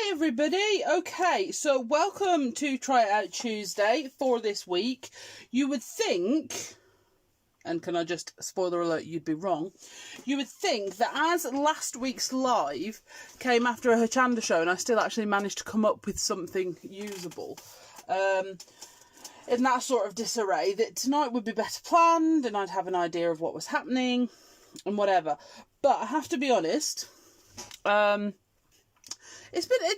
Hi everybody. Okay, so welcome to Try It Out Tuesday for this week. You would think, and can I just spoiler alert, you'd be wrong. You would think that as last week's live came after a Hochanda show and I still actually managed to come up with something usable in that sort of disarray, that tonight would be better planned and I'd have an idea of what was happening and whatever. But I have to be honest, it's been a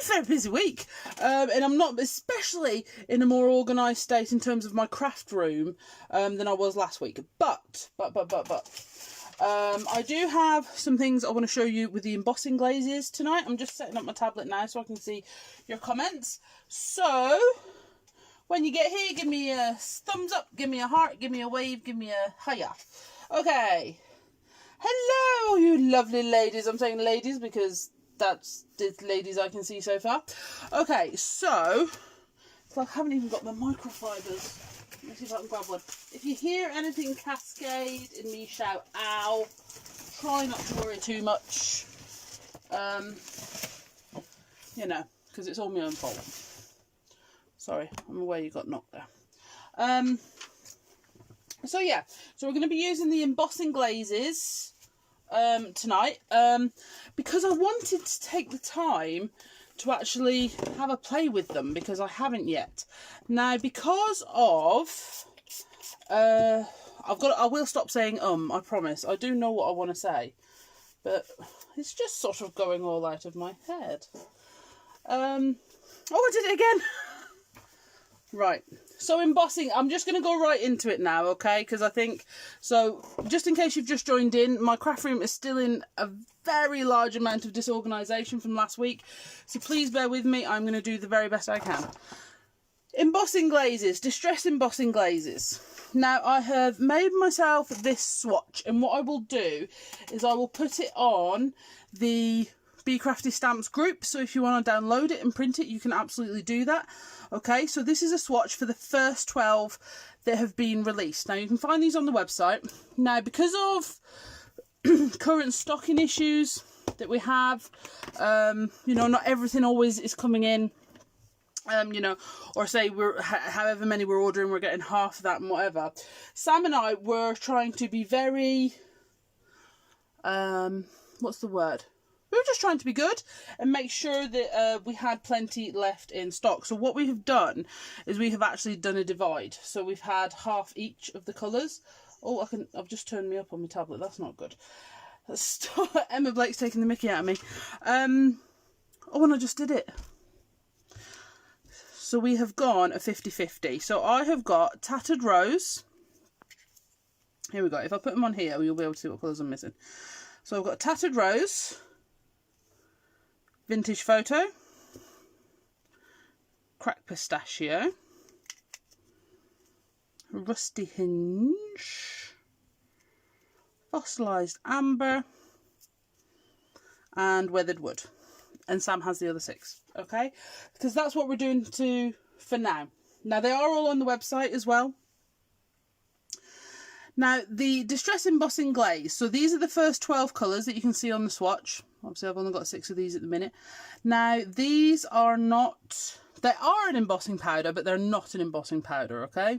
very busy week, and I'm not especially in a more organised state in terms of my craft room than I was last week. But I do have some things I want to show you with the embossing glazes tonight. I'm just setting up my tablet now so I can see your comments. So when you get here, give me a thumbs up, give me a heart, give me a wave, give me a hiya. Okay. Hello, you lovely ladies. I'm saying ladies because that's the ladies I can see so far. Okay, so I haven't even got my microfibers. Let me see if I can grab one. If you hear anything cascade and me shout ow, try not to worry too much. You know, because it's all my own fault. Sorry, I'm aware you got knocked there. So yeah, so we're going to be using the embossing glazes tonight, because I wanted to take the time to actually have a play with them, because I haven't yet. Now, because of I will stop saying I promise. I do know what I want to say, but it's just sort of going all out of my head. Oh, I did it again. Right, so embossing, I'm just going to go right into it now, okay, because I think, so just in case you've just joined in, my craft room is still in a very large amount of disorganisation from last week, so please bear with me. I'm going to do the very best I can. Embossing glazes, distress embossing glazes. Now, I have made myself this swatch, and what I will do is I will put it on the Crafty Stamps group, so if you want to download it and print it, you can absolutely do that. Okay, so this is a swatch for the first 12 that have been released. Now, you can find these on the website. Now, because of current stocking issues that we have, you know, not everything always is coming in, you know, or say we're however many we're ordering, we're getting half of that and whatever. Sam and I were trying to be very, what's the word? We were just trying to be good and make sure that we had plenty left in stock. So what we have done is we have actually done a divide. So we've had half each of the colours. Oh, I've just turned me up on my tablet. That's not good. Emma Blake's taking the mickey out of me. Oh, and I just did it. So we have gone a 50-50. So I have got Tattered Rose. Here we go. If I put them on here, you'll be able to see what colours I'm missing. So I've got Tattered Rose, Vintage Photo, Cracked Pistachio, Rusty Hinge, Fossilised Amber, and Weathered Wood. And Sam has the other 6, okay? Because that's what we're doing for now. Now, they are all on the website as well. Now, the Distress Embossing Glaze. So these are the first 12 colours that you can see on the swatch. Obviously, I've only got 6 of these at the minute. Now, these are not... They are an embossing powder, but they're not an embossing powder, okay?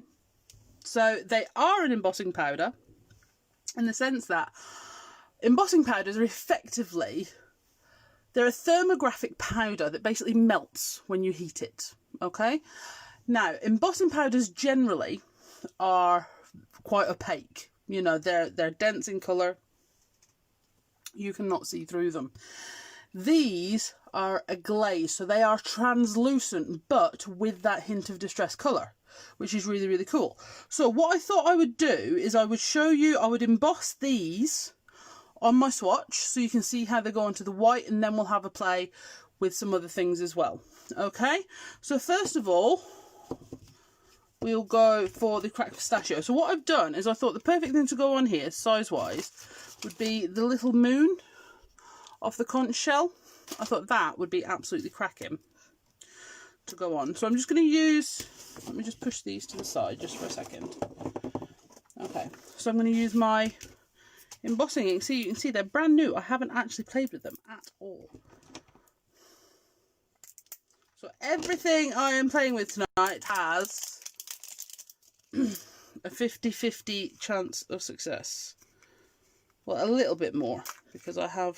So they are an embossing powder in the sense that embossing powders are effectively... They're a thermographic powder that basically melts when you heat it, okay? Now, embossing powders generally are quite opaque. You know, they're dense in colour. You cannot see through them. These are a glaze, so they are translucent, but with that hint of distress colour, which is really, really cool. So what I thought I would do is I would show you, I would emboss these on my swatch so you can see how they go onto the white, and then we'll have a play with some other things as well. Okay, so first of all, we'll go for the Cracked Pistachio. So what I've done is I thought the perfect thing to go on here, size-wise, would be the little moon off the conch shell. I thought that would be absolutely cracking to go on. So I'm just going to use, let me just push these to the side just for a second. Okay, so I'm going to use my embossing ink. See, you can see they're brand new. I haven't actually played with them at all. So everything I am playing with tonight has a 50-50 chance of success. Well, a little bit more, because I have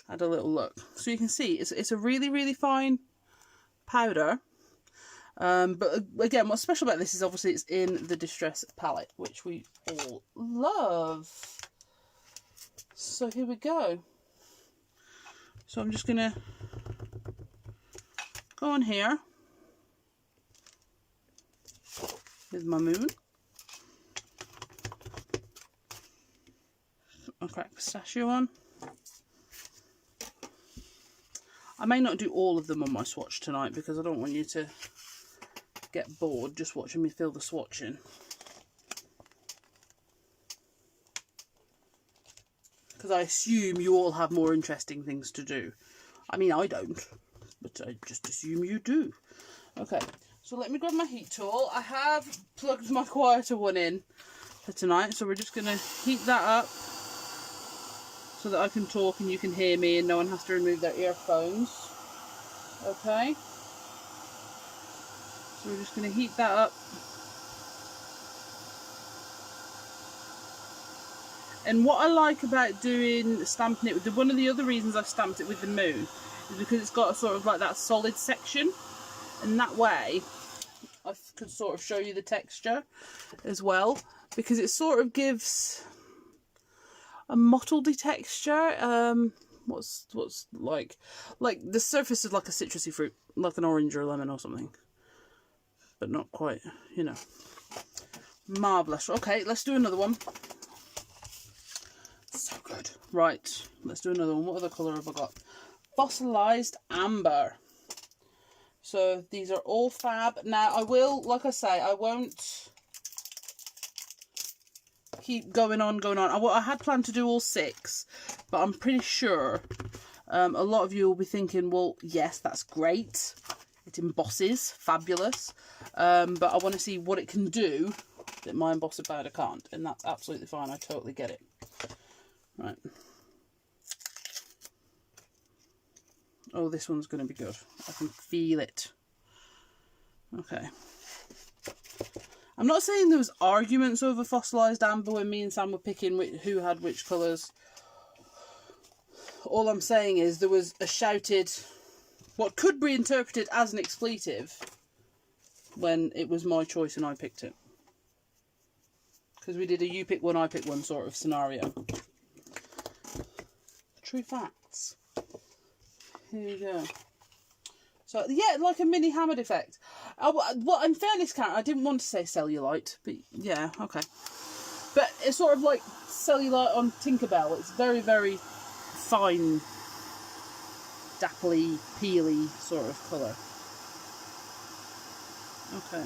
had a little look. So you can see it's a really, really fine powder. But again, what's special about this is obviously it's in the Distress palette, which we all love. So here we go. So I'm just going to go on here with my moon. I'll crack pistachio on. I may not do all of them on my swatch tonight because I don't want you to get bored just watching me fill the swatch in. Because I assume you all have more interesting things to do. I mean, I don't, but I just assume you do. Okay, so let me grab my heat tool. I have plugged my quieter one in for tonight, so we're just going to heat that up so that I can talk and you can hear me and no one has to remove their earphones. Okay. So we're just going to heat that up. And what I like about stamping it, one of the other reasons I've stamped it with the moon is because it's got a sort of like that solid section, and that way I could sort of show you the texture as well, because it sort of gives a mottledy texture. What's like the surface is like a citrusy fruit, like an orange or a lemon or something, but not quite, you know. Marvellous. Okay, let's do another one. So good. Right, let's do another one. What other colour have I got? Fossilised Amber. So these are all fab. Now I will, like I say, I won't keep going on. I had planned to do all 6, but I'm pretty sure a lot of you will be thinking, well, yes, that's great. It embosses, fabulous. But I want to see what it can do that my embosser powder can't, and that's absolutely fine. I totally get it. Right. Oh, this one's going to be good. I can feel it. Okay. I'm not saying there was arguments over fossilised amber when me and Sam were picking who had which colours. All I'm saying is there was a shouted, what could be interpreted as an expletive, when it was my choice and I picked it. Because we did a you pick one, I pick one sort of scenario. True facts. Here we go. So yeah, like a mini hammered effect. Well, in fairness, Karen, I didn't want to say cellulite, but yeah, okay. But it's sort of like cellulite on Tinkerbell. It's very, very fine, dappley, peely sort of colour. Okay.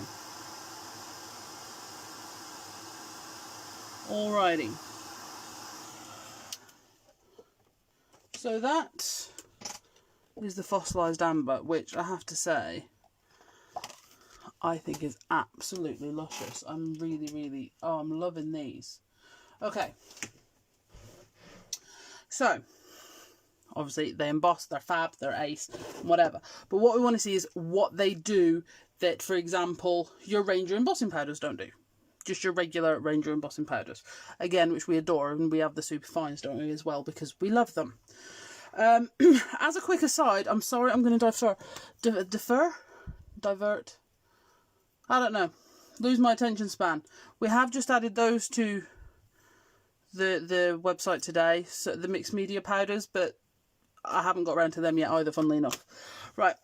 Alrighty. So that is the fossilised amber, which I have to say I think is absolutely luscious. I'm really, I'm loving these. Okay. So, obviously they emboss, they're fab, they're ace, whatever. But what we want to see is what they do that, for example, your Ranger embossing powders don't do. Just your regular Ranger embossing powders. Again, which we adore, and we have the super fines, don't we, as well, because we love them. As a quick aside, I'm sorry, I'm going to divert. I don't know. Lose my attention span. We have just added those to the website today, so the mixed media powders, but I haven't got around to them yet either, funnily enough. Right.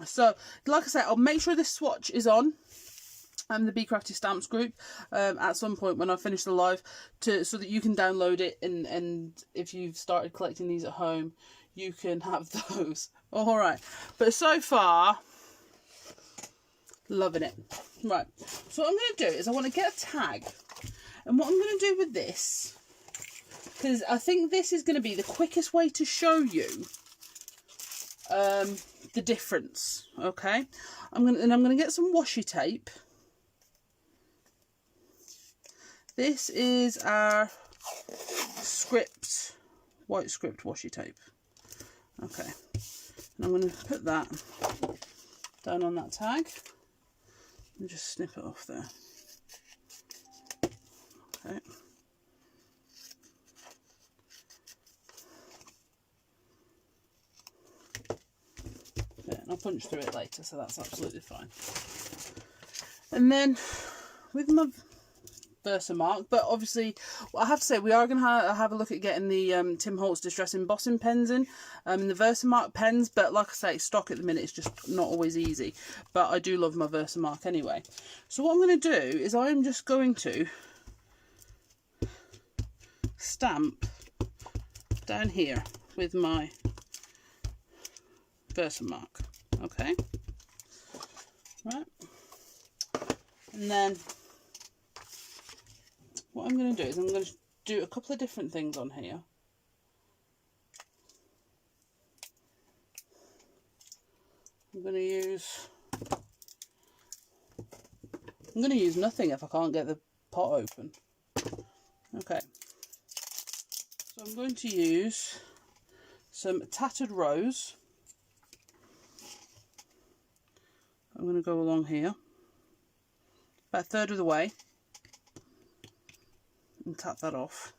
So, like I said, I'll make sure this swatch is on the Crafty Stamps group at some point when I finish the live, so that you can download it, and if you've started collecting these at home, you can have those. Alright, but so far, loving it. Right, so what I'm going to do is I want to get a tag, and what I'm going to do with this, because I think this is going to be the quickest way to show you the difference. Okay, I'm going to get some washi tape. This is our white script washi tape. Okay, And I'm going to put that down on that tag and just snip it off there. Okay. Yeah, and I'll punch through it later, so that's absolutely fine. And then with my Versamark, but obviously I have to say we are going to have a look at getting the Tim Holtz Distress Embossing pens in, the Versamark pens, but like I say, stock at the minute is just not always easy, but I do love my Versamark anyway. So what I'm going to do is I'm just going to stamp down here with my Versamark, okay, right, and then what I'm going to do is I'm going to do a couple of different things on here. I'm going to use nothing if I can't get the pot open. Okay, so I'm going to use some Tattered Rose. I'm going to go along here about a third of the way and tap that off.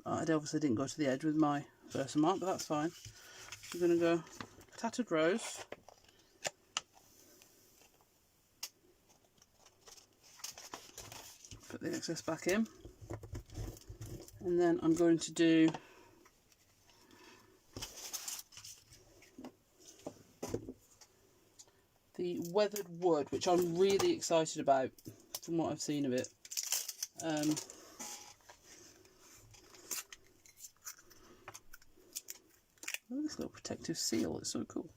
I obviously didn't go to the edge with my Versamark, but that's fine. I'm going to go Tattered Rose, put the excess back in, and then I'm going to do the Weathered Wood, which I'm really excited about from what I've seen of it. Look at this little protective seal, it's so cool.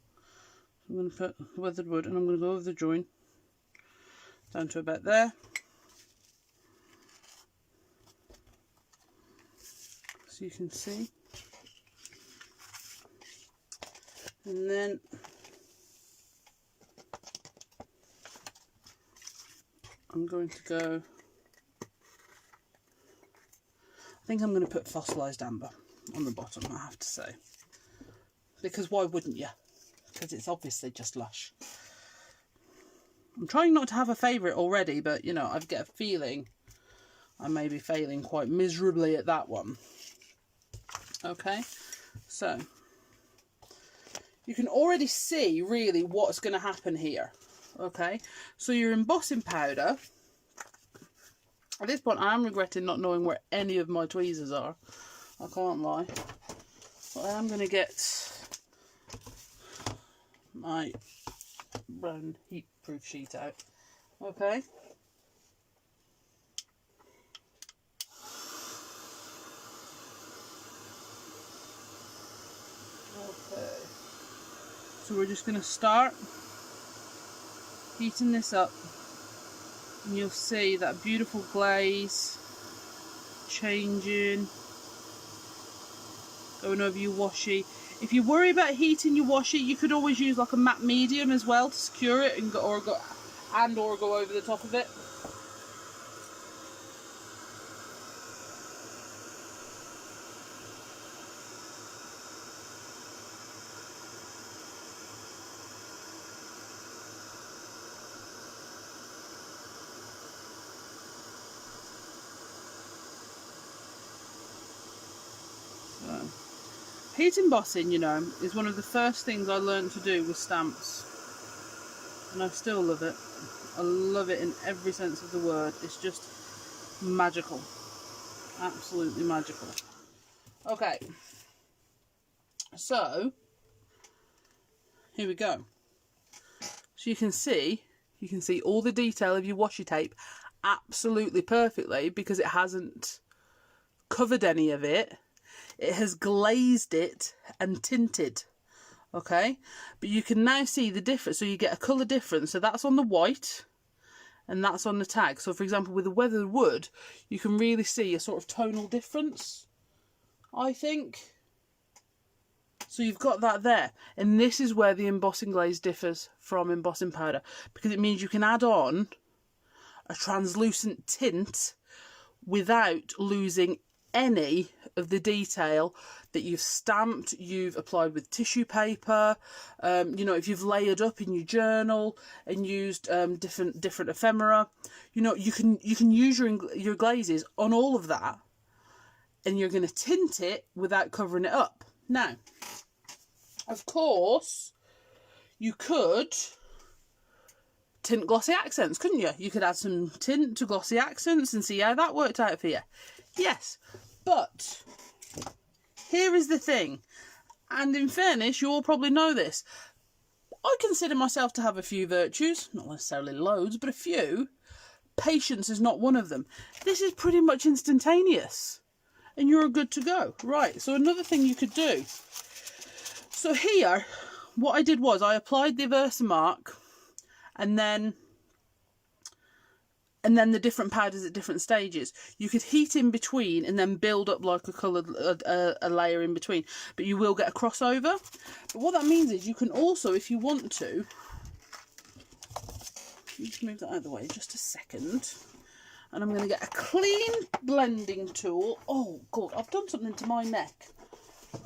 So I'm going to put Weathered Wood, and I'm going to go over the join down to about there. So you can see. And then I'm going to go, I think I'm going to put Fossilised Amber on the bottom, I have to say. Because why wouldn't you? Because it's obviously just lush. I'm trying not to have a favourite already, but you know, I get a feeling I may be failing quite miserably at that one. Okay, so you can already see really what's going to happen here. Okay, so your embossing powder, at this point I am regretting not knowing where any of my tweezers are, I can't lie, but I am going to get my brown heat proof sheet out. Okay, so we're just going to start heating this up, and you'll see that beautiful glaze changing, going over your washi. If you worry about heating your washi, you could always use like a matte medium as well to secure it and go over the top of it. Heat embossing, you know, is one of the first things I learned to do with stamps, and I still love it. I love it in every sense of the word. It's just magical, absolutely magical. Okay, so here we go. So you can see all the detail of your washi tape absolutely perfectly, because it hasn't covered any of it. It has glazed it and tinted, okay? But you can now see the difference, so you get a colour difference. So that's on the white and that's on the tag. So for example, with the Weathered Wood, you can really see a sort of tonal difference, I think. So you've got that there. And this is where the embossing glaze differs from embossing powder, because it means you can add on a translucent tint without losing any of the detail that you've stamped, you've applied with tissue paper, you know, if you've layered up in your journal and used different ephemera, you know, you can use your glazes on all of that, and you're going to tint it without covering it up. Now, of course, you could tint glossy accents, couldn't you? You could add some tint to glossy accents and see how that worked out for you. Yes, but here is the thing, and in fairness, you all probably know this. I consider myself to have a few virtues, not necessarily loads, but a few. Patience is not one of them. This is pretty much instantaneous, and you're good to go. Right, so another thing you could do. So here, what I did was I applied the Versamark, and then the different powders at different stages. You could heat in between and then build up like a coloured a layer in between, but you will get a crossover. But what that means is you can also, if you want to, just move that out of the way just a second, and I'm going to get a clean blending tool. Oh God, I've done something to my neck.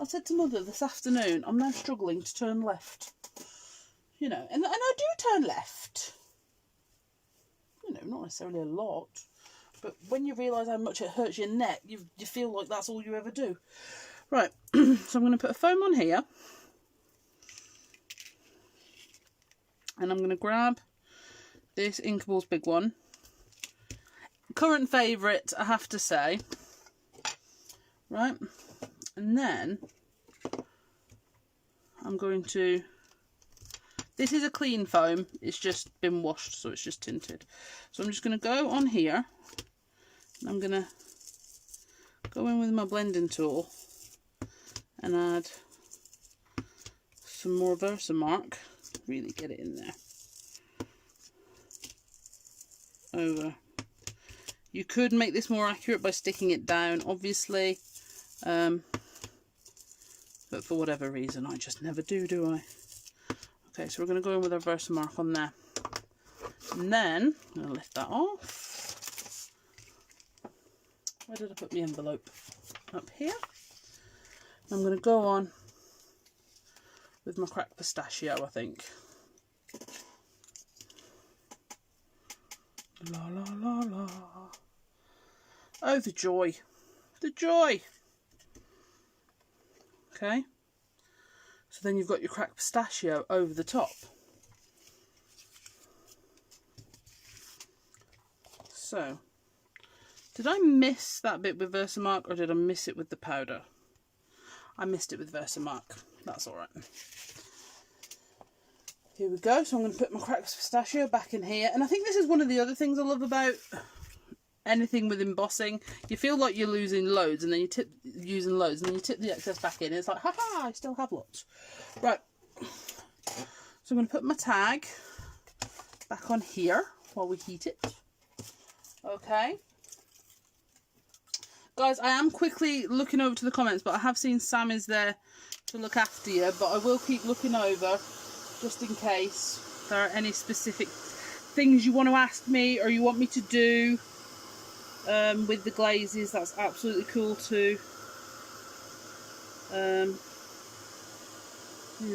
I said to Mother this afternoon, I'm now struggling to turn left. You know, and I do turn left. You know, not necessarily a lot, but when you realise how much it hurts your neck, you feel like that's all you ever do. Right, so I'm going to put a foam on here, and I'm going to grab this Inkables big one. Current favourite, I have to say. Right, and then I'm going to... This is a clean foam, it's just been washed, so it's just tinted. So I'm just going to go on here, and I'm going to go in with my blending tool and add some more Versamark, really get it in there, over. You could make this more accurate by sticking it down, obviously, but for whatever reason, I just never do I? Okay, so we're going to go in with our Versamark on there. And then, I'm going to lift that off. Where did I put my envelope? Up here. I'm going to go on with my cracked pistachio, I think. La la la la. Oh, the joy. The joy. Okay. So then you've got your cracked pistachio over the top. So, did I miss that bit with Versamark, or did I miss it with the powder? I missed it with Versamark. That's alright. Here we go. So I'm going to put my cracked pistachio back in here. And I think this is one of the other things I love about anything with embossing. You feel like you're losing loads, and then you tip using loads, and then you tip the excess back in, and it's like, haha, I still have lots. Right, so I'm going to put my tag back on here while we heat it. Okay, guys, I am quickly looking over to the comments, but I have seen Sam is there to look after you, but I will keep looking over just in case there are any specific things you want to ask me or you want me to do with the glazes. That's absolutely cool too. Here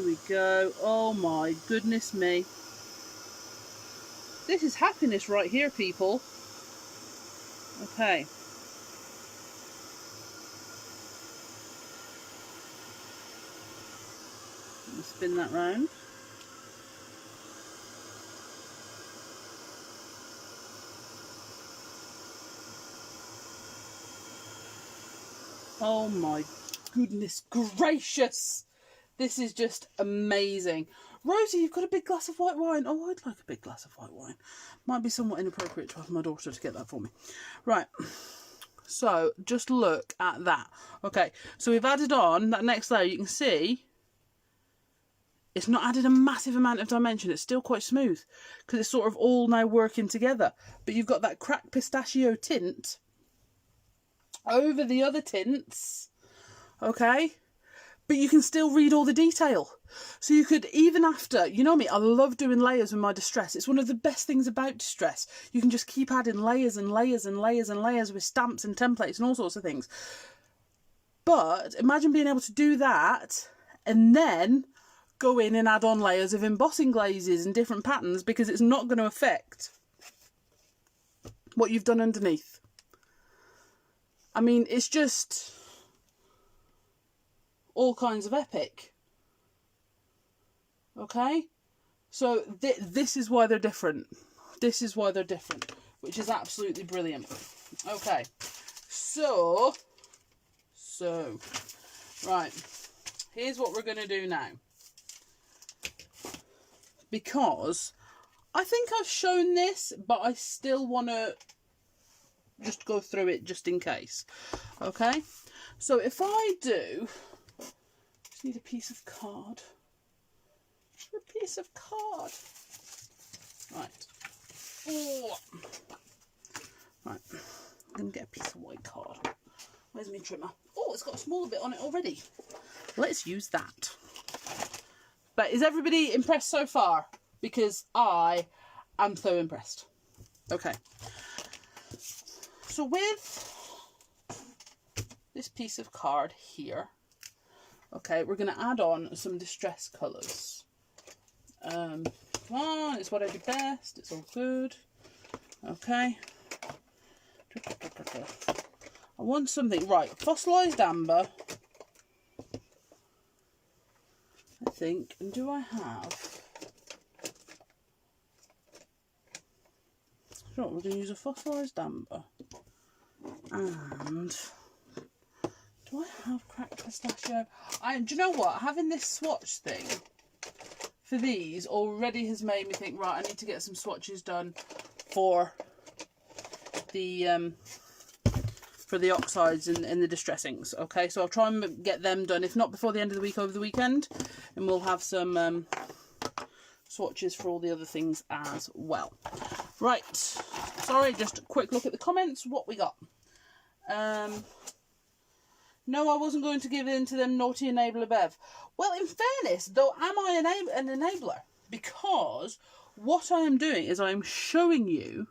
we go. Oh my goodness me. This is happiness right here, people. Okay. Spin that round. Oh my goodness gracious. This is just amazing. Rosie, you've got a big glass of white wine. Oh, I'd like a big glass of white wine. Might be somewhat inappropriate to ask my daughter to get that for me. Right. So, just look at that. Okay, so we've added on that next layer. You can see it's not added a massive amount of dimension. It's still quite smooth because it's sort of all now working together. But you've got that cracked pistachio tint over the other tints. Okay, but you can still read all the detail. So you could, even after, you know me, I love doing layers with my distress. It's one of the best things about distress. You can just keep adding layers and layers and layers and layers with stamps and templates and all sorts of things. But imagine being able to do that and then go in and add on layers of embossing glazes and different patterns, because it's not going to affect what you've done underneath. I mean, it's just all kinds of epic. Okay, so this is why they're different. This is why they're different, which is absolutely brilliant. Okay, so right, here's what we're going to do now, because I think I've shown this, but I still want to just go through it just in case. Okay, so if I do, just need a piece of card. A piece of card. Right. Oh. Right. I'm going to get a piece of white card. Where's my trimmer? Oh, it's got a smaller bit on it already. Let's use that. But is everybody impressed so far? Because I am so impressed. Okay. So with this piece of card here, okay, we're going to add on some distress colours. Come on, it's what I do best. It's all good. Okay. I want something. Right, fossilised amber. I think. And do I have... So we're going to use a fossilised amber. And... do I have cracked pistachio? Do you know what? Having this swatch thing for these already has made me think, right, I need to get some swatches done for the oxides and the distressings. Okay, so I'll try and get them done, if not before the end of the week, over the weekend, and we'll have some swatches for all the other things as well. Right, sorry, just a quick look at the comments. What we got? No, I wasn't going to give in to them naughty enabler Bev. Well, in fairness, though, am I an enabler? Because what I am doing is I am showing you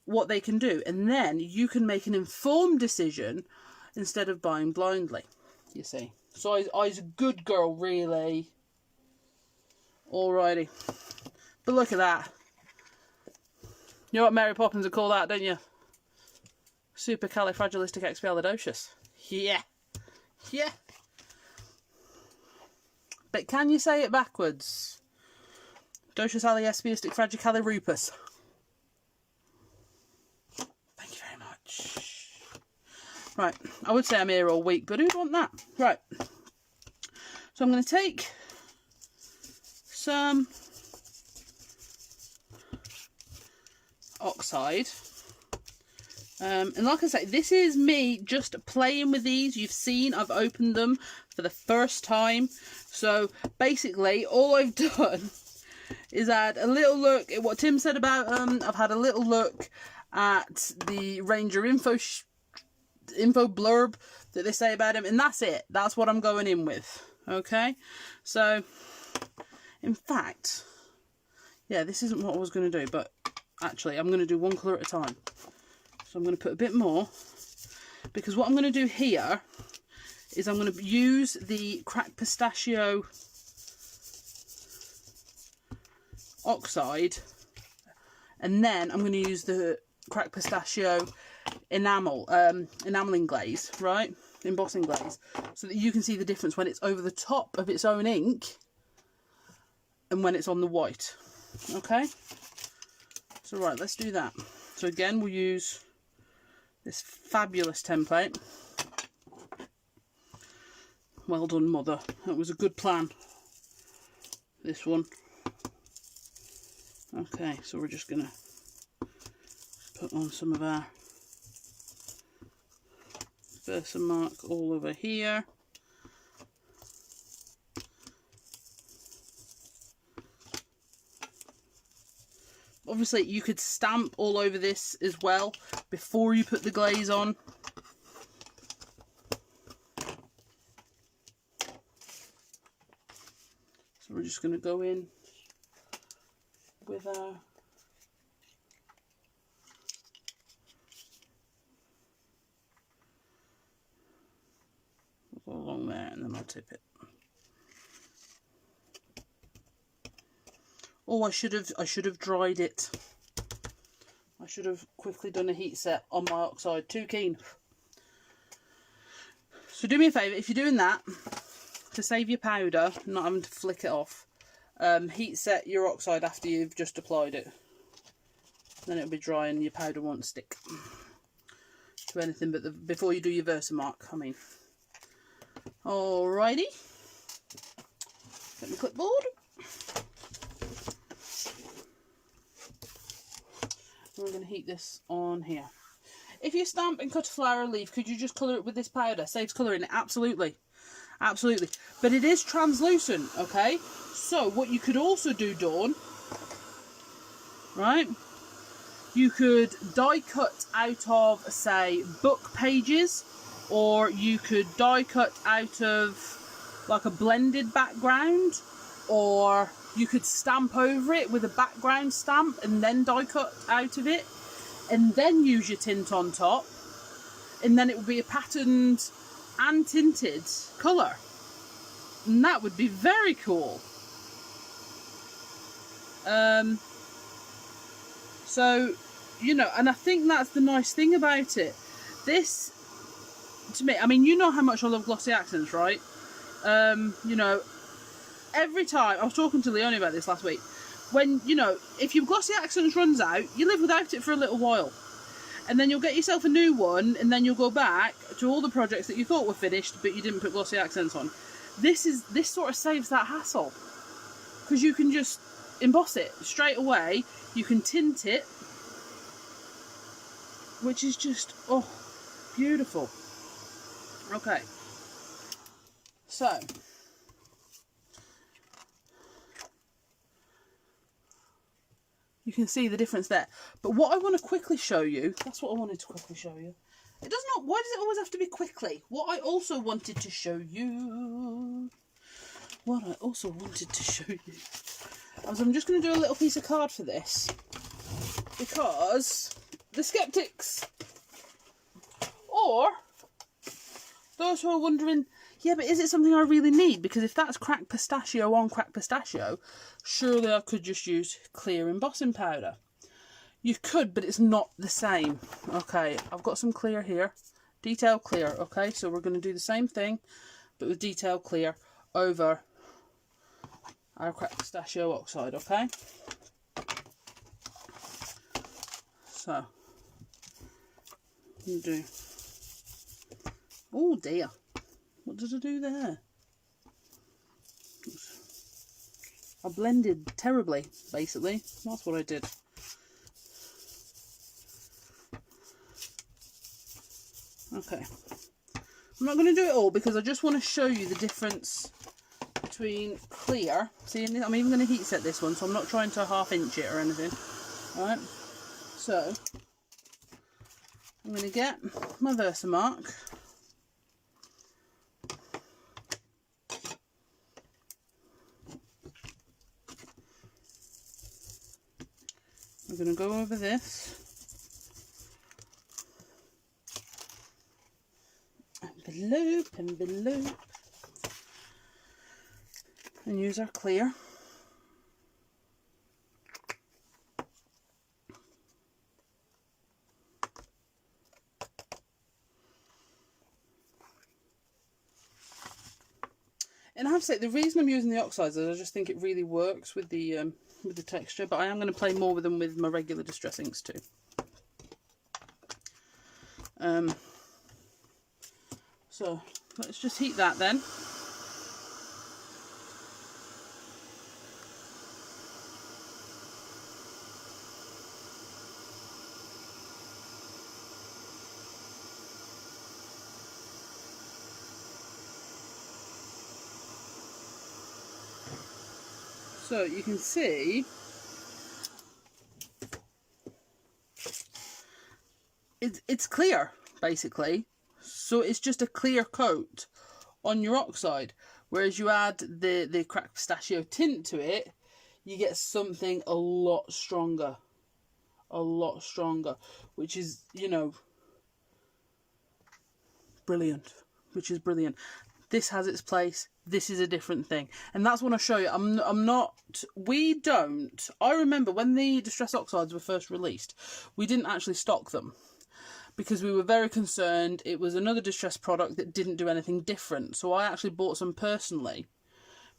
what they can do. And then you can make an informed decision instead of buying blindly, you see. So I was a good girl, really. Alrighty. But look at that. You know what Mary Poppins would call that, don't you? Supercalifragilisticexpialidocious. Yeah. Yeah. But can you say it backwards? Docious aliespiastic fragicalirupus. Thank you very much. Right. I would say I'm here all week, but who'd want that? Right. So I'm going to take some oxide. And like I say, this is me just playing with these. You've seen I've opened them for the first time. So basically all I've done is add a little look at what Tim said about them. I've had a little look at the Ranger info blurb that they say about him, and that's it. That's what I'm going in with. Okay, so in fact, yeah, this isn't what I was going to do, but actually I'm going to do one colour at a time. So I'm going to put a bit more, because what I'm going to do here is I'm going to use the cracked pistachio oxide, and then I'm going to use the cracked pistachio enameling glaze, right? Embossing glaze, so that you can see the difference when it's over the top of its own ink and when it's on the white. Okay, so right, let's do that. So again, we'll use this fabulous template. Well done, Mother. That was a good plan, this one. Okay, so we're just going to put on some of our Versamark all over here. Obviously, you could stamp all over this as well before you put the glaze on. So we're just going to go in with our go along there, and then I'll tip it. Oh, I should have dried it. I should have quickly done a heat set on my oxide. Too keen. So do me a favour, if you're doing that, to save your powder, not having to flick it off, heat set your oxide after you've just applied it. Then it'll be dry and your powder won't stick to anything but before you do your Versamark, I mean. Alrighty. Get my clipboard. We're going to heat this on here. If you stamp and cut a flower leaf, could you just colour it with this powder? Saves colouring. Absolutely. Absolutely. But it is translucent, okay? So what you could also do, Dawn, right? You could die cut out of, say, book pages, or you could die cut out of like a blended background, or you could stamp over it with a background stamp and then die cut out of it, and then use your tint on top, and then it would be a patterned and tinted colour, and that would be very cool. So, you know, and I think that's the nice thing about it. This, to me, I mean, you know how much I love glossy accents, right? You know, every time, I was talking to Leonie about this last week, when, you know, if your glossy accents runs out, you live without it for a little while. And then you'll get yourself a new one, and then you'll go back to all the projects that you thought were finished, but you didn't put glossy accents on. This sort of saves that hassle, because you can just emboss it straight away. You can tint it, which is just, oh, beautiful. Okay, so you can see the difference there. But what I want to quickly show you, that's what I wanted to quickly show you. It does not, why does it always have to be quickly? What I also wanted to show you, I'm just going to do a little piece of card for this, because the skeptics, or those who are wondering, yeah, but is it something I really need? Because if that's cracked pistachio on cracked pistachio, surely I could just use clear embossing powder. You could, but it's not the same. Okay, I've got some clear here. Detail clear, okay? So we're going to do the same thing, but with detail clear over our cracked pistachio oxide, okay? So, you do. Oh dear. What did I do there? I blended terribly, basically. That's what I did. Okay. I'm not going to do it all because I just want to show you the difference between clear. See, I'm even going to heat set this one, so I'm not trying to half inch it or anything. Alright. So, I'm going to get my Versamark. I'm going to go over this. Envelope. And use our clear. And I have to say, the reason I'm using the oxides is I just think it really works with the texture, but I am going to play more with them with my regular distress inks too. So let's just heat that then. So you can see it's clear, basically. So it's just a clear coat on your oxide. Whereas you add the cracked pistachio tint to it, you get something a lot stronger. A lot stronger. Which is, you know, brilliant. Which is brilliant. This has its place. This is a different thing. And that's what I show you. I remember when the Distress Oxides were first released, we didn't actually stock them. Because we were very concerned it was another Distress product that didn't do anything different. So I actually bought some personally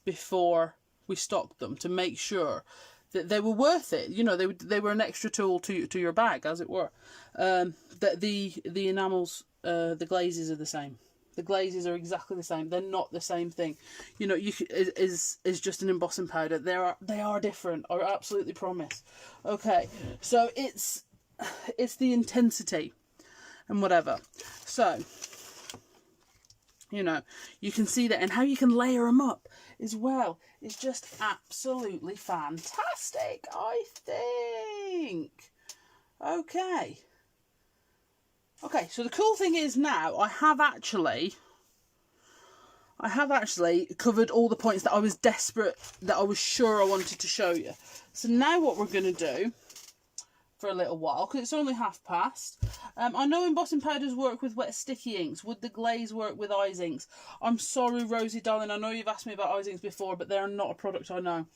before we stocked them to make sure that they were worth it. You know, they were an extra tool to your bag, as it were. That the enamels, the glazes are the same. The glazes are exactly the same. They're not the same thing. You know, is just an embossing powder. They are different. I absolutely promise. Okay, so it's the intensity and whatever. So, you know, you can see that, and how you can layer them up as well is just absolutely fantastic, I think. Okay, so the cool thing is now I have actually covered all the points that I was sure I wanted to show you. So now what we're going to do for a little while, because it's only past. I know embossing powders work with wet sticky inks. Would the glaze work with eyes inks? I'm sorry, Rosie darling, I know you've asked me about eyes inks before, but they're not a product I know.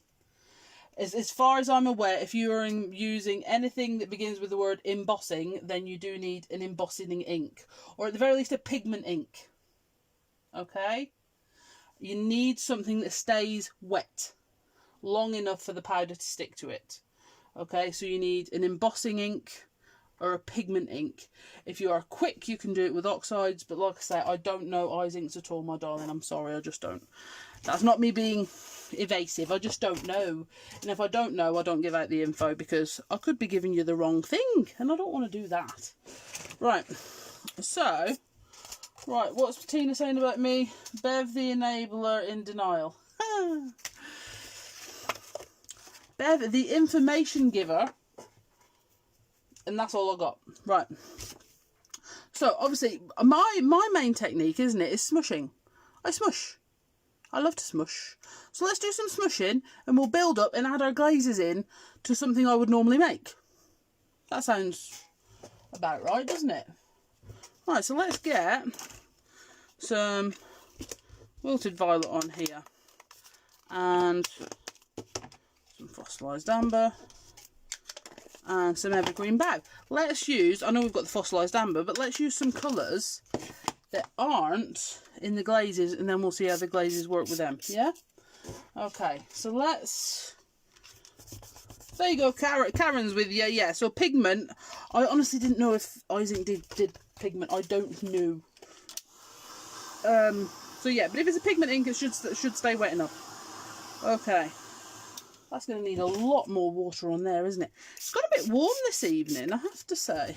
As far as I'm aware, if you are using anything that begins with the word embossing, then you do need an embossing ink, or at the very least a pigment ink. Okay? You need something that stays wet long enough for the powder to stick to it. Okay, so you need an embossing ink or a pigment ink. If you are quick, you can do it with oxides, but like I say, I don't know eyes inks at all, my darling. I'm sorry, I just don't. That's not me being evasive, I just don't know. And if I don't know, I don't give out the info, because I could be giving you the wrong thing, and I don't want to do that. Right, so, what's Tina saying about me? Bev the enabler in denial. Bev, the information giver, and that's all I got. Right. So obviously, my main technique, isn't it, is smushing. I smush. I love to smush. So let's do some smushing, and we'll build up and add our glazes in to something I would normally make. That sounds about right, doesn't it? Right. So let's get some wilted violet on here, and some fossilised amber, and some evergreen bow. Let's use, I know we've got the fossilised amber, but let's use some colours that aren't in the glazes, and then we'll see how the glazes work with them. Yeah? Okay, so let's, there you go, Karen's with you. Yeah, so pigment, I honestly didn't know if eyes ink did pigment. I don't know. So yeah, but if it's a pigment ink, it should stay wet enough. Okay. That's going to need a lot more water on there, isn't it? It's got a bit warm this evening, I have to say.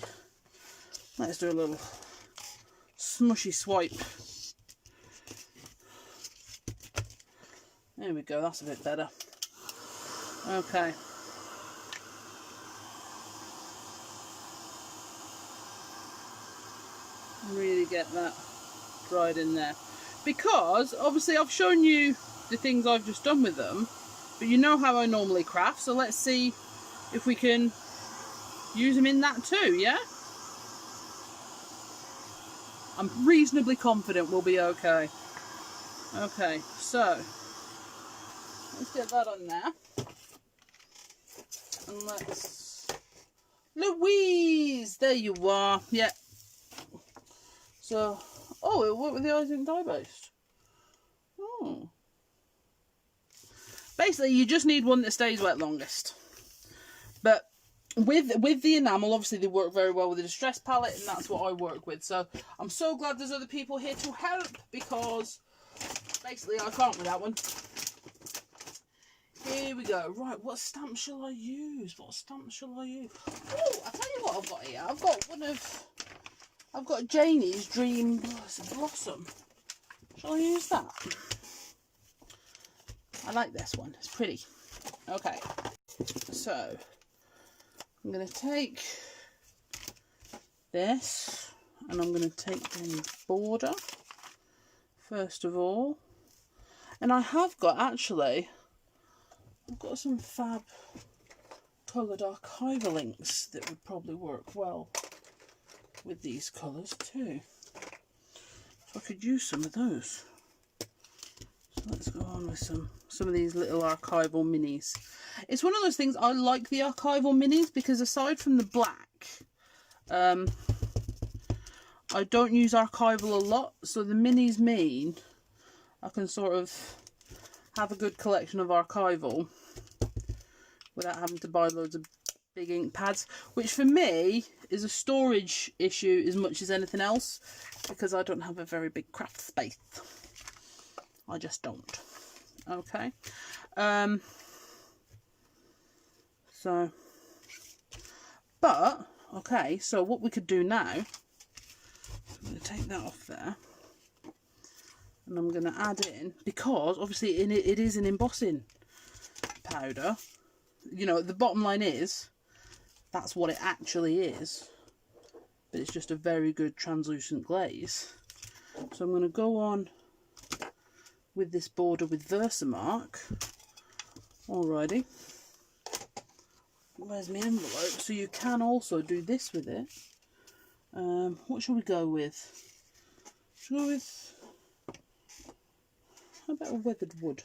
Let's do a little smushy swipe. There we go, that's a bit better. Okay. Really get that dried in there. Because, obviously, I've shown you the things I've just done with them. But you know how I normally craft, so let's see if we can use them in that too, yeah? I'm reasonably confident we'll be okay. Okay, so let's get that on there. And let's... Louise! There you are. Yeah. So, oh, it'll work with the eyes ink dye based. Oh. Basically, you just need one that stays wet longest. But with the enamel, obviously they work very well with the Distress palette, and that's what I work with. So I'm so glad there's other people here to help, because basically I can't with that one. Here we go. Right, what stamp shall I use? What stamp shall I use? Oh, I'll tell you what I've got here. I've got Janie's Dream Blossom. Shall I use that? I like this one, it's pretty. Okay, so I'm going to take this, and I'm going to take the border first of all. And I have got, actually, I've got some fab coloured archival inks that would probably work well with these colours too. So I could use some of those. So let's go on with some of these little archival minis. It's one of those things, I like the archival minis because aside from the black, I don't use archival a lot, so the minis mean I can sort of have a good collection of archival without having to buy loads of big ink pads, which for me is a storage issue as much as anything else, because I don't have a very big craft space. I just don't. Okay. Okay, so what we could do now, I'm going to take that off there, and I'm going to add in, because obviously it is an embossing powder, you know, the bottom line is, that's what it actually is, but it's just a very good translucent glaze. So I'm going to go on with this border with Versamark. Alrighty. Where's my envelope? So you can also do this with it. What shall we go with? Shall we go with, how about a weathered wood?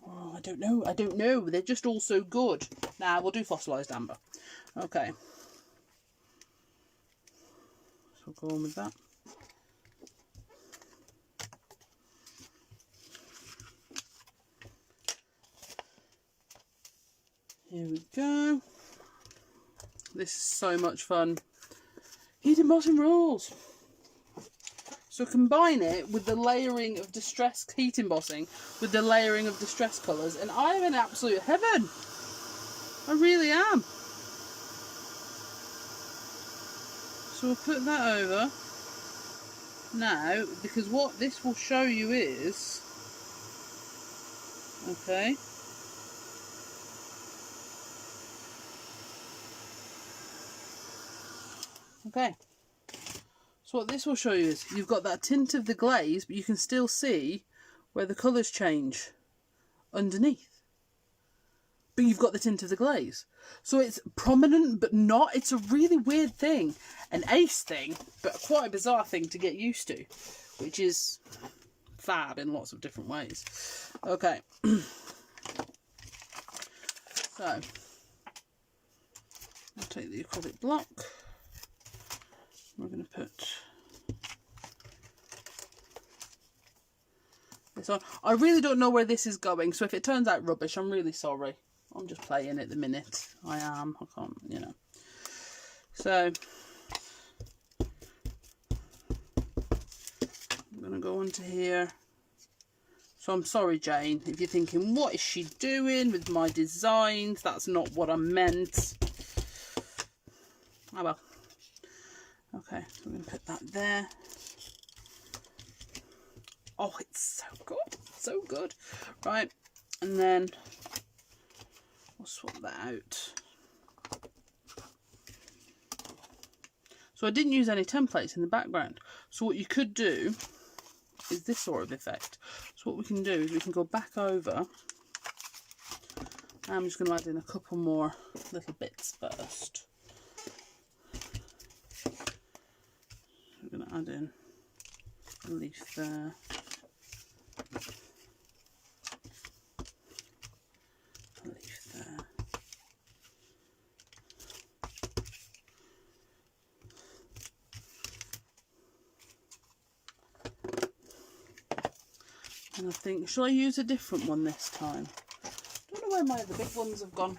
Oh, I don't know. They're just all so good. Nah, we'll do fossilised amber. Okay. So go on with that. Here we go. This is so much fun. Heat embossing rules. So combine it with the layering of distress heat embossing with the layering of distress colours, and I'm in absolute heaven. I really am. So we'll put that over now, because what this will show you is, okay, so what this will show you is you've got that tint of the glaze, but you can still see where the colours change underneath. But you've got the tint of the glaze. So it's prominent, but not. It's a really weird thing. An ace thing, but quite a bizarre thing to get used to, which is fab in lots of different ways. Okay. So, I'll take the acrylic block. We're going to put this on. I really don't know where this is going, so if it turns out rubbish, I'm really sorry. I'm just playing at the minute. I can't, you know. So, I'm going to go onto here. So I'm sorry, Jane, if you're thinking, what is she doing with my designs? That's not what I meant. Oh well. Okay, so I'm going to put that there. Oh, it's so good. So good. Right, and then we'll swap that out. So I didn't use any templates in the background. So what you could do is this sort of effect. So what we can do is we can go back over. I'm just going to add in a couple more little bits first. We're going to add in a leaf there. A leaf there. And I think, shall I use a different one this time? I don't know where my other big ones have gone.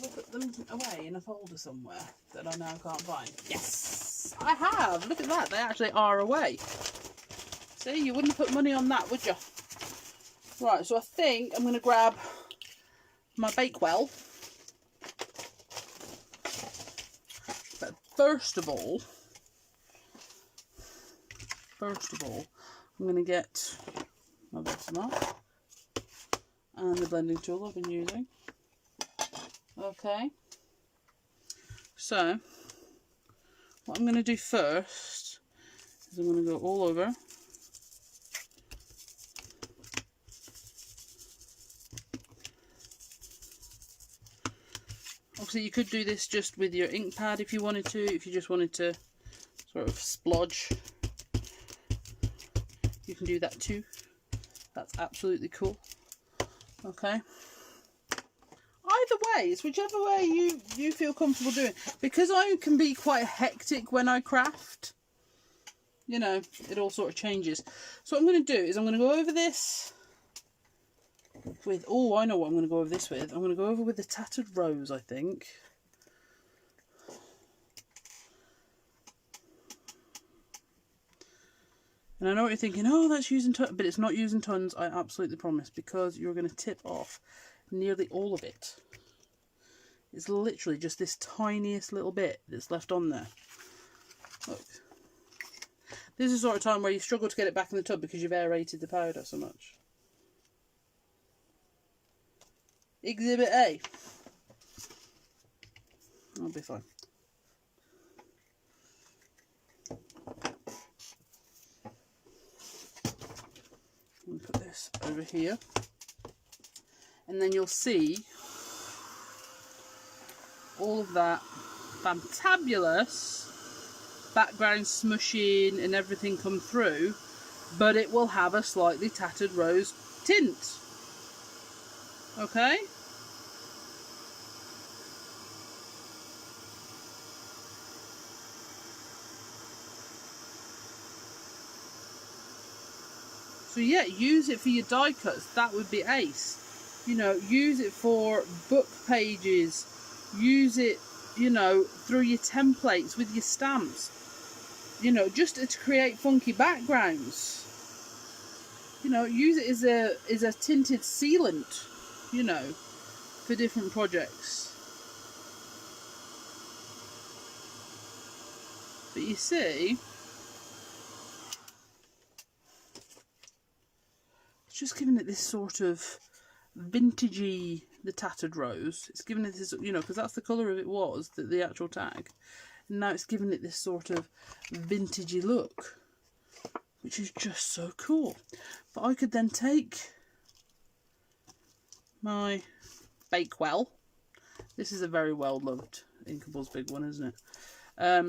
I'll put them away in a folder somewhere that I now can't find. Yes, I have. Look at that. They actually are away. See, you wouldn't put money on that, would you? Right, so I think I'm going to grab my Bakewell. But first of all, I'm going to get my Versamark and the blending tool I've been using. Okay, so what I'm going to do first is I'm going to go all over Obviously you could do this just with your ink pad if you wanted to, if you just wanted to sort of splodge. You can do that too. That's absolutely cool. Okay. Either way, it's whichever way you feel comfortable doing. Because I can be quite hectic when I craft, you know, it all sort of changes. So what I'm going to do is I'm going to go over this with, oh, I know what I'm going to go over this with. I'm going to go over with the Tattered Rose, I think. And I know what you're thinking, oh, that's using tons, but it's not using tons, I absolutely promise, because you're going to tip off nearly all of it. It's literally just this tiniest little bit that's left on there. Look. This is the sort of time where you struggle to get it back in the tub because you've aerated the powder so much. Exhibit A. I'll be fine. I'm going to put this over here. And then you'll see all of that fantabulous background smushing and everything come through, but it will have a slightly Tattered Rose tint. Okay? So yeah, use it for your die cuts, that would be ace. You know, use it for book pages, use it, you know, through your templates with your stamps, you know, just to create funky backgrounds. You know, use it as a tinted sealant, you know, for different projects. But you see, it's just giving it this sort of vintagey, the Tattered Rose. It's giving it this, you know, because that's the colour of it was, the actual tag. And now it's giving it this sort of vintagey look, which is just so cool. But I could then take my Bakewell. This is a very well loved Inkables big one, isn't it? I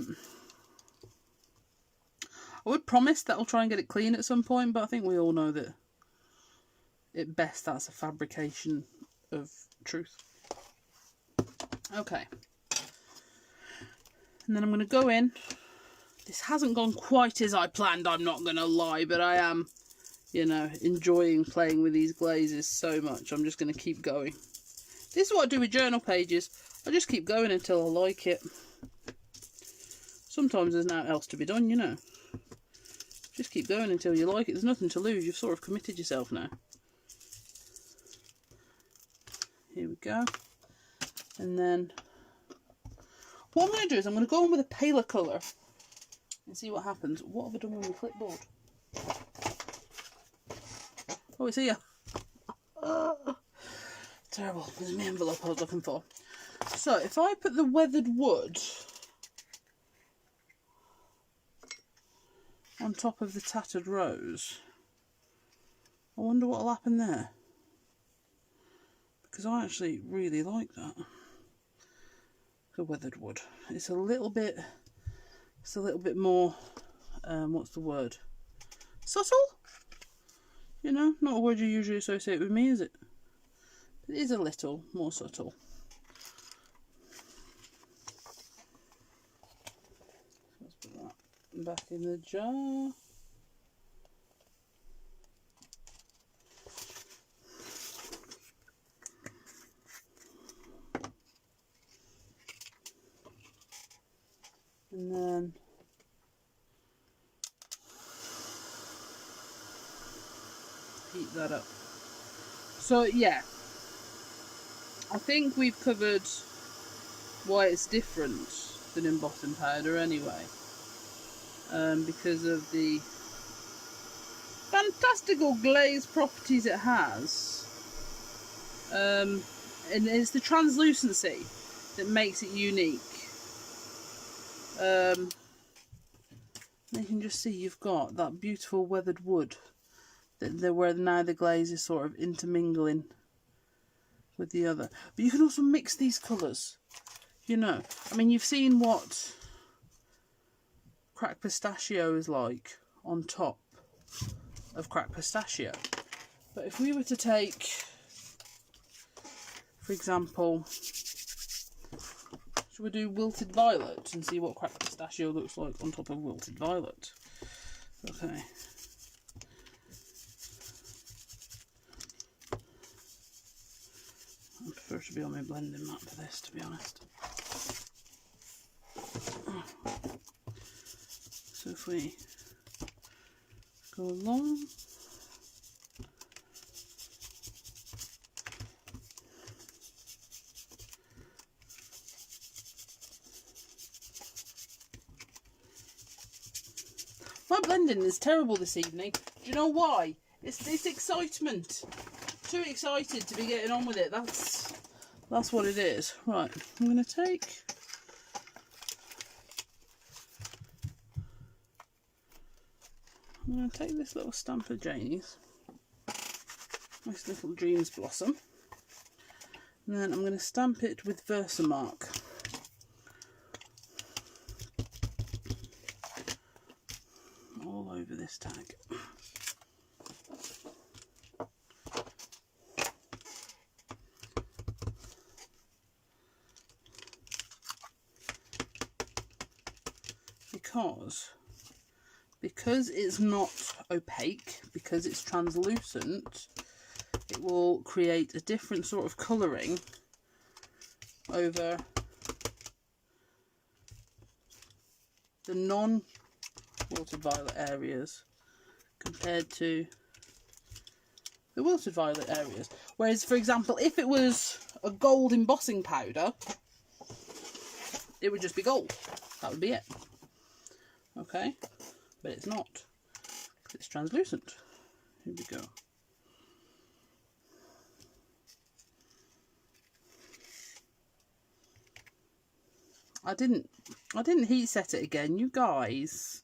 would promise that I'll try and get it clean at some point, but I think we all know that at best that's a fabrication of truth. Okay. And then I'm going to go in. This hasn't gone quite as I planned, I'm not going to lie, but I am, you know, enjoying playing with these glazes so much. I'm just going to keep going. This is what I do with journal pages. I just keep going until I like it. Sometimes there's nothing else to be done, you know. Just keep going until you like it. There's nothing to lose. You've sort of committed yourself now. Here we go. And then what I'm going to do is I'm going to go on with a paler colour and see what happens. What have I done with my clipboard? Oh, it's here. Terrible. There's my envelope I was looking for. So if I put the weathered wood on top of the Tattered Rose, I wonder what will happen there. Because I actually really like that. The weathered wood. It's a little bit more, what's the word? Subtle? You know, not a word you usually associate with me, is it? But it is a little more subtle. Let's put that back in the jar. And then heat that up. So yeah, I think we've covered why it's different than embossing powder anyway, because of the fantastical glaze properties it has, and it's the translucency that makes it unique. You can just see you've got that beautiful weathered wood where now the glaze is sort of intermingling with the other. But you can also mix these colours. You know, I mean, you've seen what cracked pistachio is like on top of cracked pistachio. But if we were to take, for example, should we do wilted violet and see what cracked pistachio looks like on top of wilted violet? Okay. I prefer to be on my blending mat for this, to be honest. So if we go along, my blending is terrible this evening. Do you know why? It's this excitement. Too excited to be getting on with it. That's what it is. Right, I'm going to take this little stamp of Janie's, this little Dreams Blossom, and then I'm going to stamp it with Versamark. All over this tag. Because it's not opaque, because it's translucent, it will create a different sort of colouring over the non-wilted violet areas compared to the wilted violet areas. Whereas, for example, if it was a gold embossing powder, it would just be gold. That would be it. Okay, but it's not. It's translucent. Here we go. I didn't heat set it again, you guys.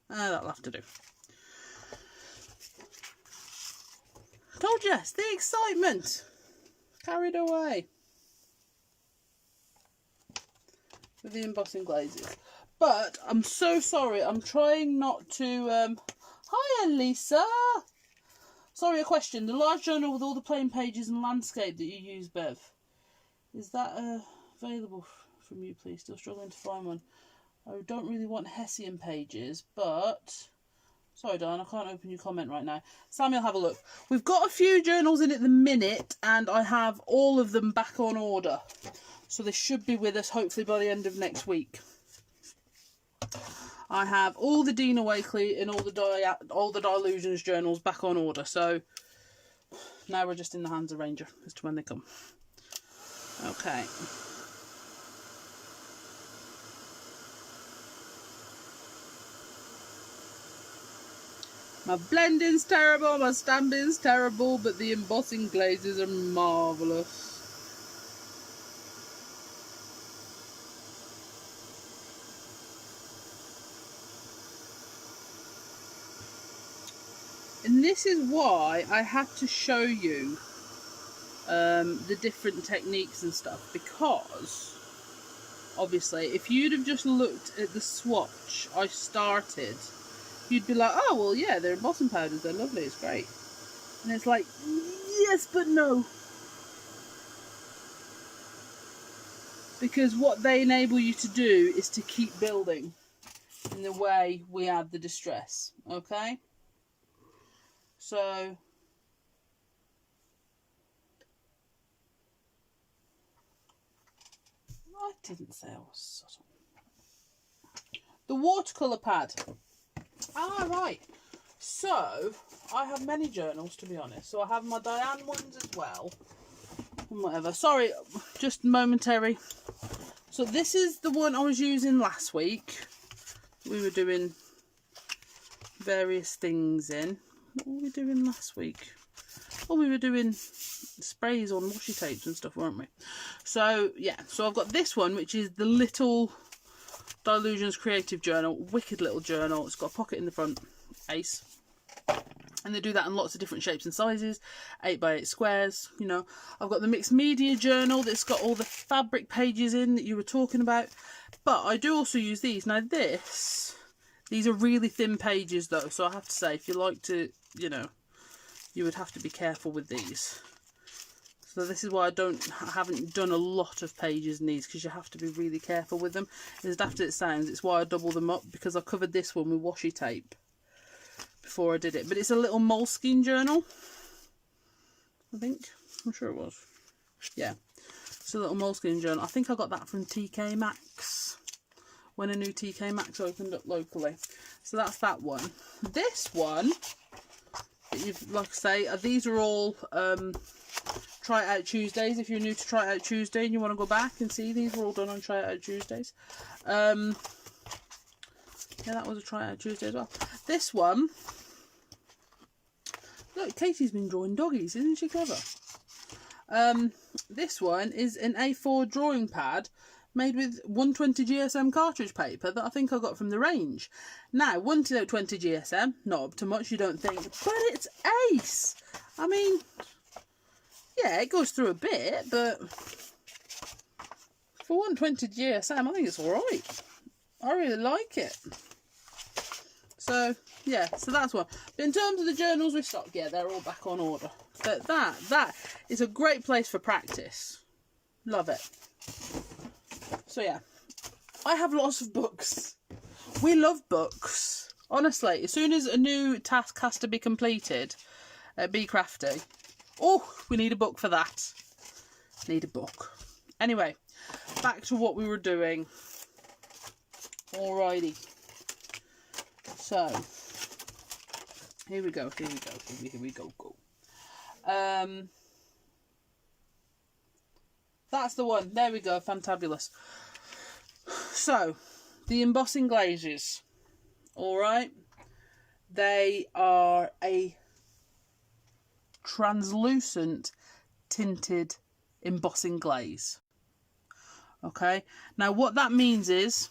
That'll have to do. Told you, it's the excitement. Carried away with the embossing glazes. But I'm so sorry, I'm trying not to hi Elisa. Sorry, a question. The large journal with all the plain pages and landscape that you use, Bev, is that available from you, please? Still struggling to find one. I don't really want Hessian pages, but sorry, darling, I can't open your comment right now. Samuel, have a look. We've got a few journals in at the minute, and I have all of them back on order. So they should be with us, hopefully, by the end of next week. I have all the Dina Wakley and all the Dilutions journals back on order. So now we're just in the hands of Ranger as to when they come. Okay. My blending's terrible, my stamping's terrible, but the embossing glazes are marvellous. And this is why I had to show you the different techniques and stuff, because obviously if you'd have just looked at the swatch I started, you'd be like, oh well, yeah, they're embossing powders, they're lovely, it's great. And it's like, yes but no, because what they enable you to do is to keep building in the way we add the distress. Okay, so I didn't say I was subtle. The watercolour pad. Ah, right. So, I have many journals, to be honest. So, I have my Diane ones as well. And whatever. Sorry, just momentary. So, this is the one I was using last week. We were doing various things in. What were we doing last week? Oh, we were doing sprays on washi tapes and stuff, weren't we? So, yeah. So, I've got this one, which is the little Dilutions Creative Journal. Wicked little journal. It's got a pocket in the front. Ace. And they do that in lots of different shapes and sizes, 8x8 squares, you know. I've got the mixed media journal that's got all the fabric pages in that you were talking about. But I do also use these. Now these are really thin pages though, so I have to say, if you like to, you know, you would have to be careful with these. So this is why I haven't done a lot of pages in these, because you have to be really careful with them. As daft as it sounds, it's why I double them up, because I covered this one with washi tape before I did it. But it's a little Moleskine journal, I think. I'm sure it was. Yeah, it's a little Moleskine journal. I think I got that from TK Maxx when a new TK Maxx opened up locally. So that's that one. This one, like I say, these are all Try It Out Tuesdays. If you're new to Try It Out Tuesday and you want to go back and see, these were all done on Try It Out Tuesdays. Yeah, that was a Try It Out Tuesday as well. This one, look, Katie's been drawing doggies, isn't she clever? This one is an A4 drawing pad made with 120 GSM cartridge paper that I think I got from the range. Now, 120 GSM, not up to much, you don't think, but it's ace. I mean, yeah, it goes through a bit, but for 120 GSM, I think it's alright. I really like it. So, yeah, so that's one. But in terms of the journals we stock, yeah, they're all back on order. But that is a great place for practice. Love it. So, yeah, I have lots of books. We love books. Honestly, as soon as a new task has to be completed at Be Crafty, oh, we need a book for that. Need a book. Anyway, back to what we were doing. Alrighty. So, here we go. Go. That's the one. There we go. Fantabulous. So, the embossing glazes. Alright. They are a translucent tinted embossing glaze. Okay. Now, what that means is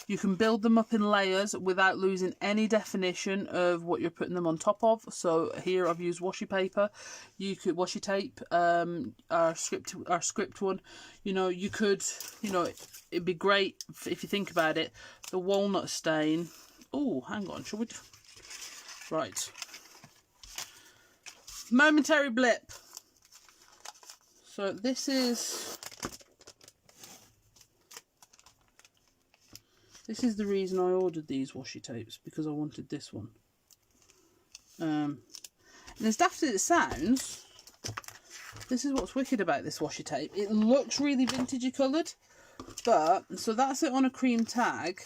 you can build them up in layers without losing any definition of what you're putting them on top of. So here I've used washi paper. You could washi tape, our script one. You know, you could, you know, it'd be great if you think about it. The walnut stain. Oh, hang on, shall we? Right. Momentary blip. So this is the reason I ordered these washi tapes, because I wanted this one. And as daft as it sounds, this is what's wicked about this washi tape. It looks really vintagey coloured, but, so that's it on a cream tag.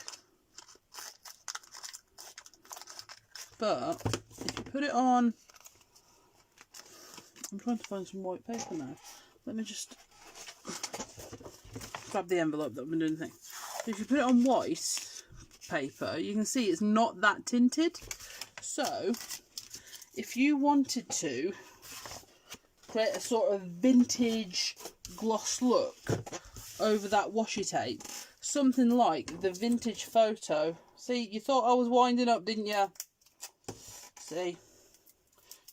But, if you put it on, I'm trying to find some white paper now. Let me just grab the envelope that I've been doing the thing. If you put it on white paper, you can see it's not that tinted. So, if you wanted to create a sort of vintage gloss look over that washi tape, something like the vintage photo. See, you thought I was winding up, didn't you? See?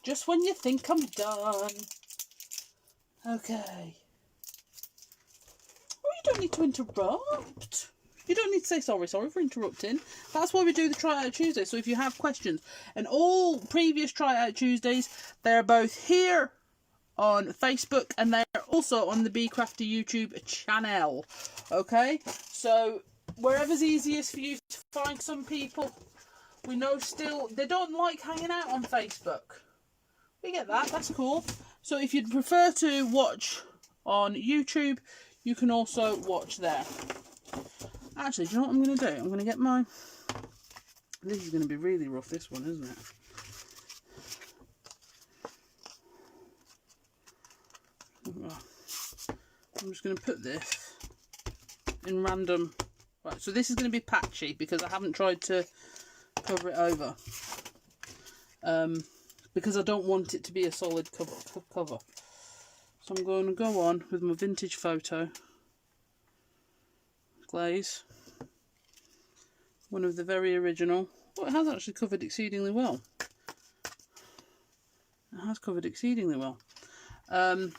Just when you think I'm done. Okay. Oh, you don't need to interrupt. You don't need to say sorry for interrupting. That's why we do the Try It Out Tuesday. So if you have questions, and all previous Try It Out Tuesdays, they're both here on Facebook, and they're also on the Be Crafty YouTube channel. Okay? So wherever's easiest for you to find. Some people, we know still, they don't like hanging out on Facebook. We get that, that's cool. So if you'd prefer to watch on YouTube, you can also watch there. Actually, do you know what I'm going to do? I'm going to get my... This is going to be really rough, this one, isn't it? I'm just going to put this in random... Right, so this is going to be patchy because I haven't tried to cover it over. Because I don't want it to be a solid cover. So I'm going to go on with my vintage photo glaze. One of the very original. Well, it has actually covered exceedingly well. has covered exceedingly well. One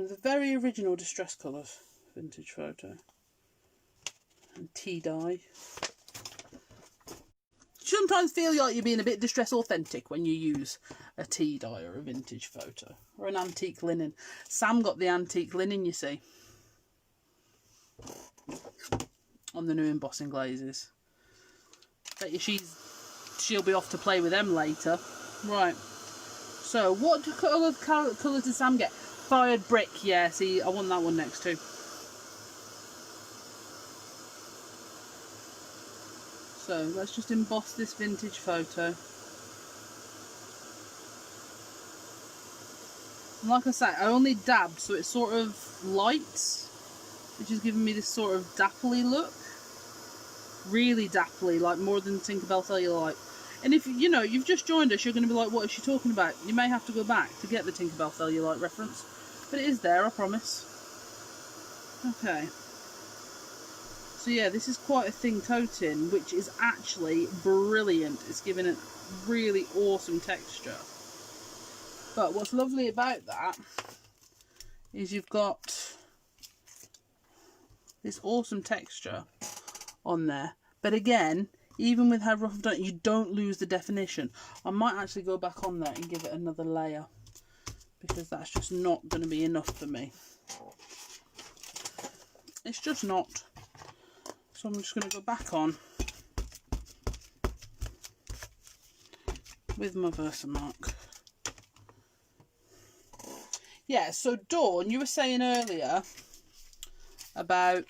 of the very original distress colours, vintage photo. And tea dye. Sometimes feel like you're being a bit distress authentic when you use a tea dye or a vintage photo or an antique linen. Sam got the antique linen, you see, on the new embossing glazes. Bet you she'll be off to play with them later. Right. So what colours did Sam get? Fired brick. Yeah. See, I want that one next too. So let's just emboss this vintage photo. And like I say, I only dabbed, so it's sort of light, which is giving me this sort of dappley look. Really dappley, like more than Tinkerbell Cellulite. And if you know you've just joined us, you're going to be like, what is she talking about? You may have to go back to get the Tinkerbell Cellulite reference, but it is there, I promise. Okay. So yeah, this is quite a thin coating, which is actually brilliant. It's giving it really awesome texture. But what's lovely about that is you've got this awesome texture on there. But again, even with how rough I've done it, you don't lose the definition. I might actually go back on there and give it another layer, because that's just not going to be enough for me. It's just not. So I'm just going to go back on with my Versamark. Yeah, so Dawn, you were saying earlier about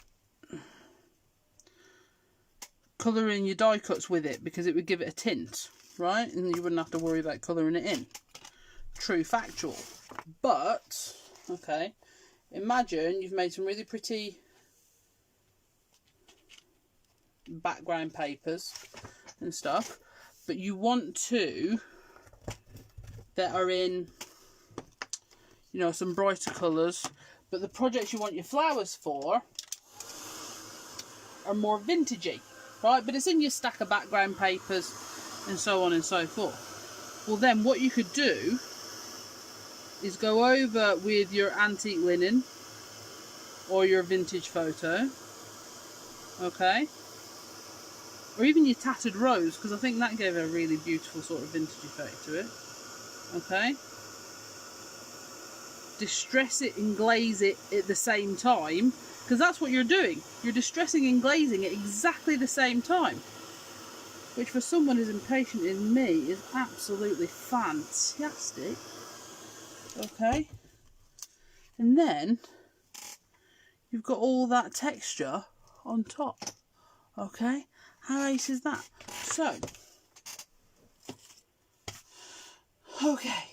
colouring your die cuts with it because it would give it a tint, right? And you wouldn't have to worry about colouring it in. True, factual. But, okay, imagine you've made some really pretty background papers and stuff, but you want to that are in, you know, some brighter colours, but the projects you want your flowers for are more vintagey, right? But it's in your stack of background papers and so on and so forth. Well, then what you could do is go over with your antique linen or your vintage photo, okay, or even your tattered rose, because I think that gave a really beautiful sort of vintage effect to it, okay. Distress it and glaze it at the same time, because that's what you're doing. You're distressing and glazing at exactly the same time, which for someone as impatient as me is absolutely fantastic. Okay, and then you've got all that texture on top. Okay, how ace is that? So, okay,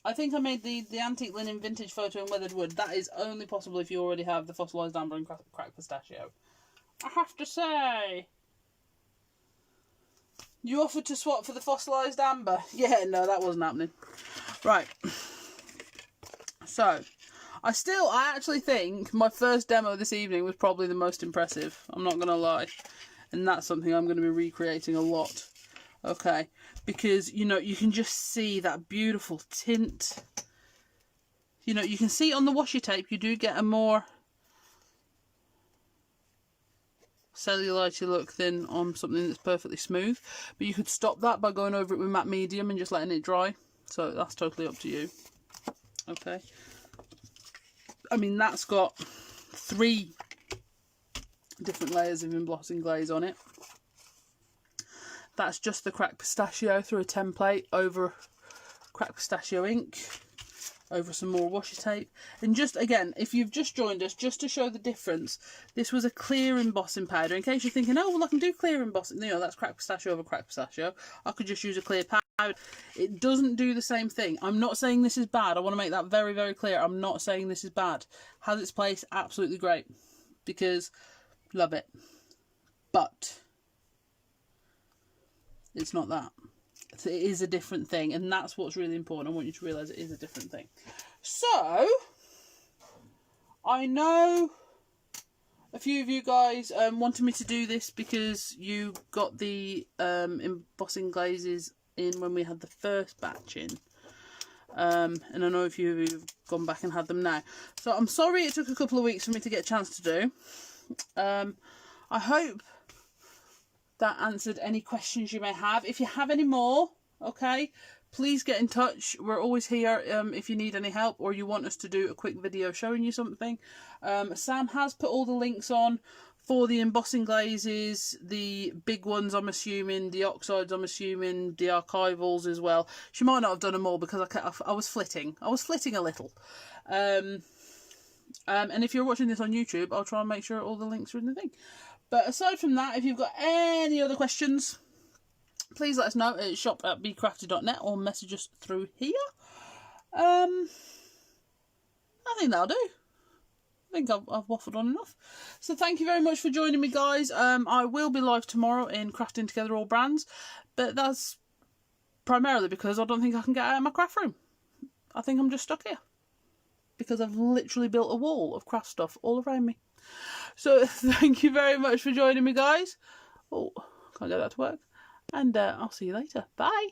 I think I made the antique linen vintage photo in weathered wood. That is only possible if you already have the fossilised amber and cracked pistachio. I have to say, you offered to swap for the fossilised amber. Yeah, no, that wasn't happening. Right. So, I actually think my first demo this evening was probably the most impressive. I'm not going to lie. And that's something I'm going to be recreating a lot. Okay. Because, you know, you can just see that beautiful tint. You know, you can see on the washi tape you do get a more cellulite look than on something that's perfectly smooth. But you could stop that by going over it with matte medium and just letting it dry. So that's totally up to you. Okay. I mean, that's got 3 different layers of embossing glaze on it. That's just the cracked pistachio through a template over cracked pistachio ink, over some more washi tape. And just again, if you've just joined us, just to show the difference, this was a clear embossing powder. In case you're thinking, oh, well, I can do clear embossing. You know, that's cracked pistachio over cracked pistachio. I could just use a clear powder. It doesn't do the same thing. I'm not saying this is bad. I want to make that very, very clear. I'm not saying this is bad. Has its place, absolutely great. Because, love it. But it's not that. It is a different thing, and that's what's really important. I want you to realise it is a different thing. So, I know a few of you guys wanted me to do this because you got the embossing glazes in when we had the first batch in. And I know a few of you have gone back and had them now. So I'm sorry it took a couple of weeks for me to get a chance to do. I hope that answered any questions you may have. If you have any more, okay, please get in touch. We're always here if you need any help or you want us to do a quick video showing you something. Sam has put all the links on for the embossing glazes, the big ones I'm assuming, the oxides I'm assuming, the archivals as well. She might not have done them all because I was flitting. I was flitting a little. And if you're watching this on YouTube, I'll try and make sure all the links are in the thing. But aside from that, if you've got any other questions, please let us know at shop@becrafty.net or message us through here. I think that'll do. I think I've waffled on enough. So thank you very much for joining me, guys. I will be live tomorrow in Crafting Together All Brands, but that's primarily because I don't think I can get out of my craft room. I think I'm just stuck here because I've literally built a wall of craft stuff all around me. So thank you very much for joining me, guys. Oh, can't get that to work. And I'll see you later. Bye.